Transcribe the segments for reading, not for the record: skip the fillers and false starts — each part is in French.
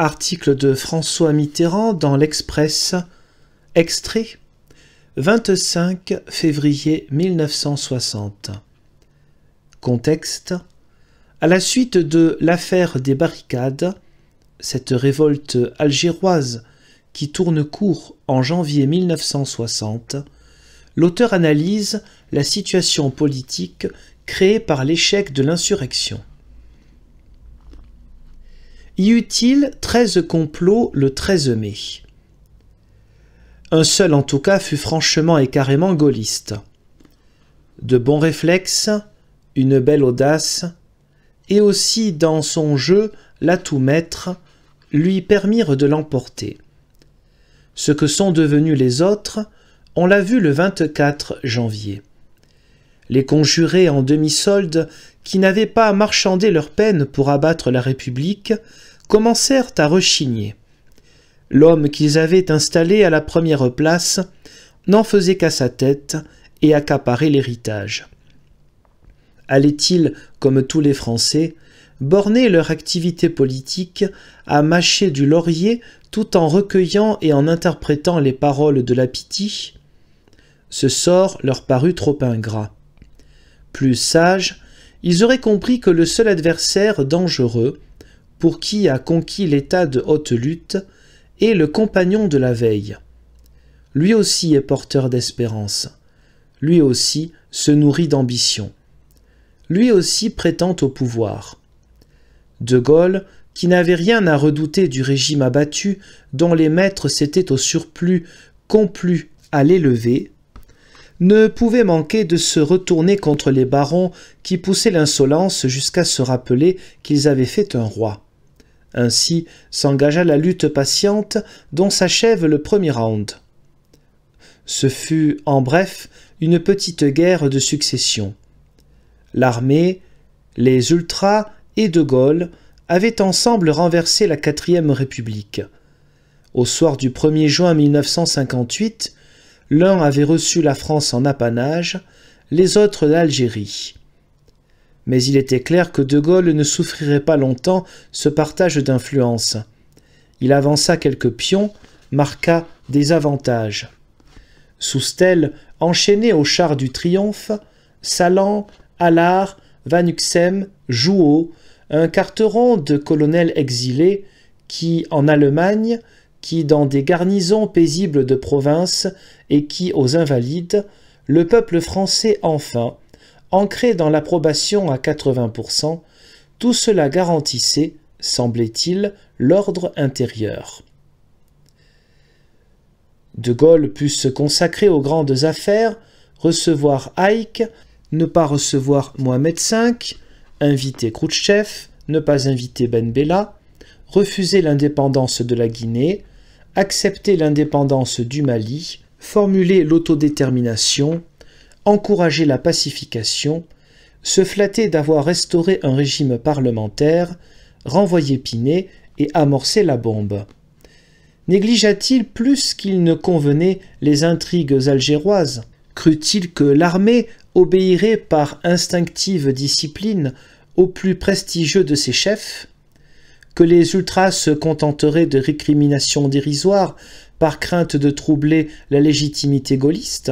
Article de François Mitterrand dans l'Express, extrait 25 février 1960. Contexte: à la suite de l'affaire des barricades, cette révolte algéroise qui tourne court en janvier 1960, l'auteur analyse la situation politique créée par l'échec de l'insurrection. Y eut-il 13 complots le 13 mai? Un seul en tout cas fut franchement et carrément gaulliste. De bons réflexes, une belle audace, et aussi dans son jeu l'atout maître, lui permirent de l'emporter. Ce que sont devenus les autres, on l'a vu le 24 janvier. Les conjurés en demi-solde, qui n'avaient pas marchandé leur peine pour abattre la République, commencèrent à rechigner. L'homme qu'ils avaient installé à la première place n'en faisait qu'à sa tête et accaparait l'héritage. Allaient-ils, comme tous les Français, borner leur activité politique à mâcher du laurier tout en recueillant et en interprétant les paroles de la pitié? Ce sort leur parut trop ingrat. Plus sages, ils auraient compris que le seul adversaire dangereux, pour qui a conquis l'état de haute lutte, est le compagnon de la veille. Lui aussi est porteur d'espérance. Lui aussi se nourrit d'ambition. Lui aussi prétend au pouvoir. De Gaulle, qui n'avait rien à redouter du régime abattu, dont les maîtres s'étaient au surplus complus à l'élever, ne pouvait manquer de se retourner contre les barons qui poussaient l'insolence jusqu'à se rappeler qu'ils avaient fait un roi. Ainsi s'engagea la lutte patiente dont s'achève le premier round. Ce fut, en bref, une petite guerre de succession. L'armée, les ultras et De Gaulle avaient ensemble renversé la 4e République. Au soir du 1er juin 1958, l'un avait reçu la France en apanage, les autres l'Algérie. Mais il était clair que De Gaulle ne souffrirait pas longtemps ce partage d'influence. Il avança quelques pions, marqua des avantages. Soustelle, enchaîné au char du triomphe, Salan, Allard, Van Uxem, Jouhaud, un carteron de colonels exilés qui, en Allemagne, qui dans des garnisons paisibles de province et qui aux Invalides, le peuple français enfin, ancré dans l'approbation à 80%, tout cela garantissait, semblait-il, l'ordre intérieur. De Gaulle put se consacrer aux grandes affaires, recevoir Haïk, ne pas recevoir Mohamed V, inviter Khrouchtchev, ne pas inviter Ben Bella, refuser l'indépendance de la Guinée, accepter l'indépendance du Mali, formuler l'autodétermination, encourager la pacification, se flatter d'avoir restauré un régime parlementaire, renvoyer Pinet et amorcer la bombe. Négligea-t-il plus qu'il ne convenait les intrigues algéroises? Crut-il que l'armée obéirait par instinctive discipline au plus prestigieux de ses chefs? Que les ultras se contenteraient de récriminations dérisoires par crainte de troubler la légitimité gaulliste?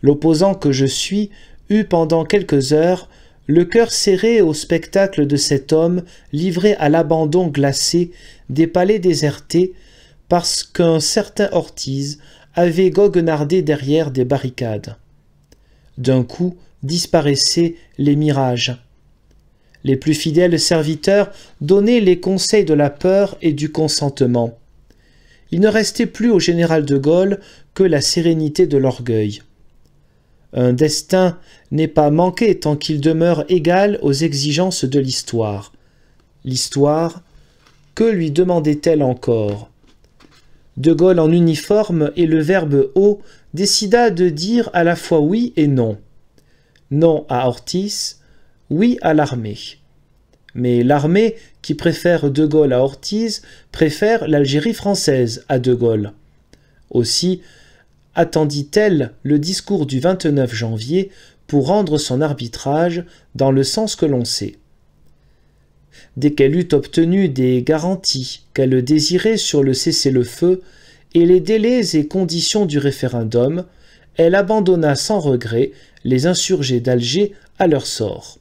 L'opposant que je suis eut pendant quelques heures le cœur serré au spectacle de cet homme livré à l'abandon glacé des palais désertés parce qu'un certain Ortiz avait goguenardé derrière des barricades. D'un coup disparaissaient les mirages. Les plus fidèles serviteurs donnaient les conseils de la peur et du consentement. Il ne restait plus au général de Gaulle que la sérénité de l'orgueil. Un destin n'est pas manqué tant qu'il demeure égal aux exigences de l'histoire. L'histoire, que lui demandait-elle encore? De Gaulle en uniforme et le verbe haut décida de dire à la fois oui et non. Non à Ortiz, oui à l'armée. Mais l'armée, qui préfère De Gaulle à Ortiz, préfère l'Algérie française à De Gaulle. Aussi attendit-elle le discours du 29 janvier pour rendre son arbitrage dans le sens que l'on sait. dès qu'elle eut obtenu des garanties qu'elle désirait sur le cessez-le-feu et les délais et conditions du référendum, elle abandonna sans regret les insurgés d'Alger à leur sort.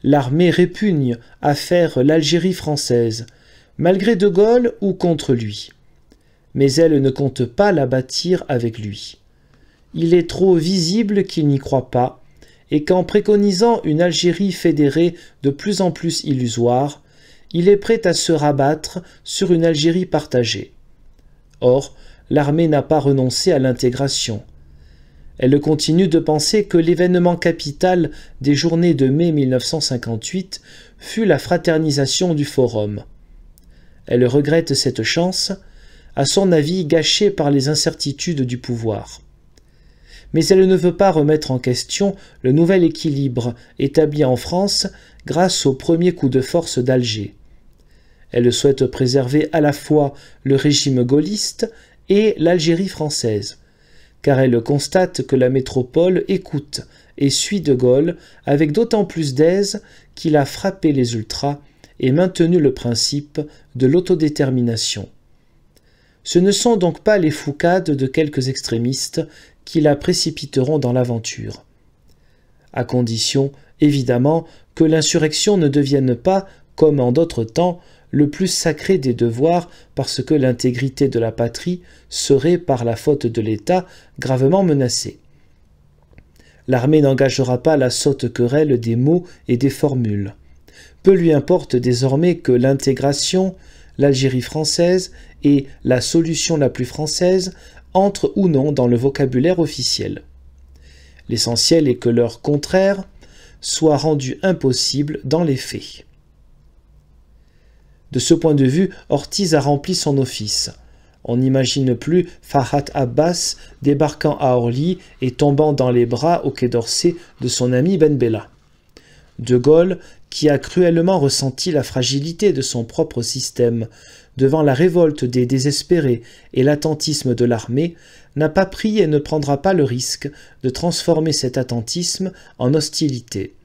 L'armée répugne à faire l'Algérie française, malgré De Gaulle ou contre lui. Mais elle ne compte pas la bâtir avec lui. Il est trop visible qu'il n'y croit pas, et qu'en préconisant une Algérie fédérée de plus en plus illusoire, il est prêt à se rabattre sur une Algérie partagée. Or, l'armée n'a pas renoncé à l'intégration. Elle continue de penser que l'événement capital des journées de mai 1958 fut la fraternisation du Forum. Elle regrette cette chance, à son avis gâchée par les incertitudes du pouvoir. Mais elle ne veut pas remettre en question le nouvel équilibre établi en France grâce au premier coup de force d'Alger. Elle souhaite préserver à la fois le régime gaulliste et l'Algérie française, car elle constate que la métropole écoute et suit De Gaulle avec d'autant plus d'aise qu'il a frappé les ultras et maintenu le principe de l'autodétermination. Ce ne sont donc pas les foucades de quelques extrémistes qui la précipiteront dans l'aventure. À condition, évidemment, que l'insurrection ne devienne pas, comme en d'autres temps, le plus sacré des devoirs parce que l'intégrité de la patrie serait, par la faute de l'État, gravement menacée. L'armée n'engagera pas la sotte querelle des mots et des formules. Peu lui importe désormais que l'intégration, l'Algérie française et la solution la plus française entrent ou non dans le vocabulaire officiel. L'essentiel est que leur contraire soit rendu impossible dans les faits. De ce point de vue, Ortiz a rempli son office. On n'imagine plus Farhat Abbas débarquant à Orly et tombant dans les bras au Quai d'Orsay de son ami Ben Bella. De Gaulle, qui a cruellement ressenti la fragilité de son propre système devant la révolte des désespérés et l'attentisme de l'armée, n'a pas pris et ne prendra pas le risque de transformer cet attentisme en hostilité.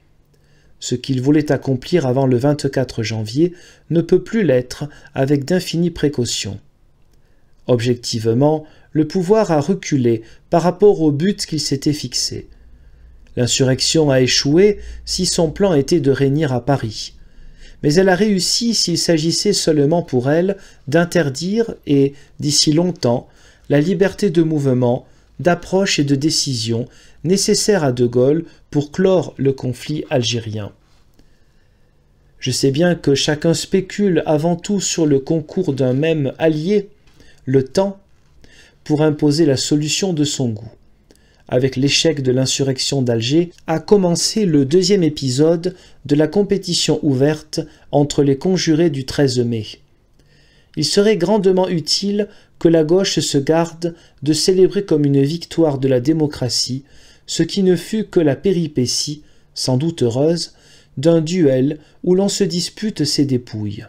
Ce qu'il voulait accomplir avant le 24 janvier ne peut plus l'être avec d'infinies précautions. Objectivement, le pouvoir a reculé par rapport au but qu'il s'était fixé. L'insurrection a échoué si son plan était de régner à Paris. Mais elle a réussi s'il s'agissait seulement pour elle d'interdire et, d'ici longtemps, la liberté de mouvement, d'approche et de décision nécessaire à De Gaulle pour clore le conflit algérien. Je sais bien que chacun spécule avant tout sur le concours d'un même allié, le temps, pour imposer la solution de son goût. Avec l'échec de l'insurrection d'Alger, a commencé le deuxième épisode de la compétition ouverte entre les conjurés du 13 mai. Il serait grandement utile que la gauche se garde de célébrer comme une victoire de la démocratie ce qui ne fut que la péripétie, sans doute heureuse, d'un duel où l'on se dispute ses dépouilles.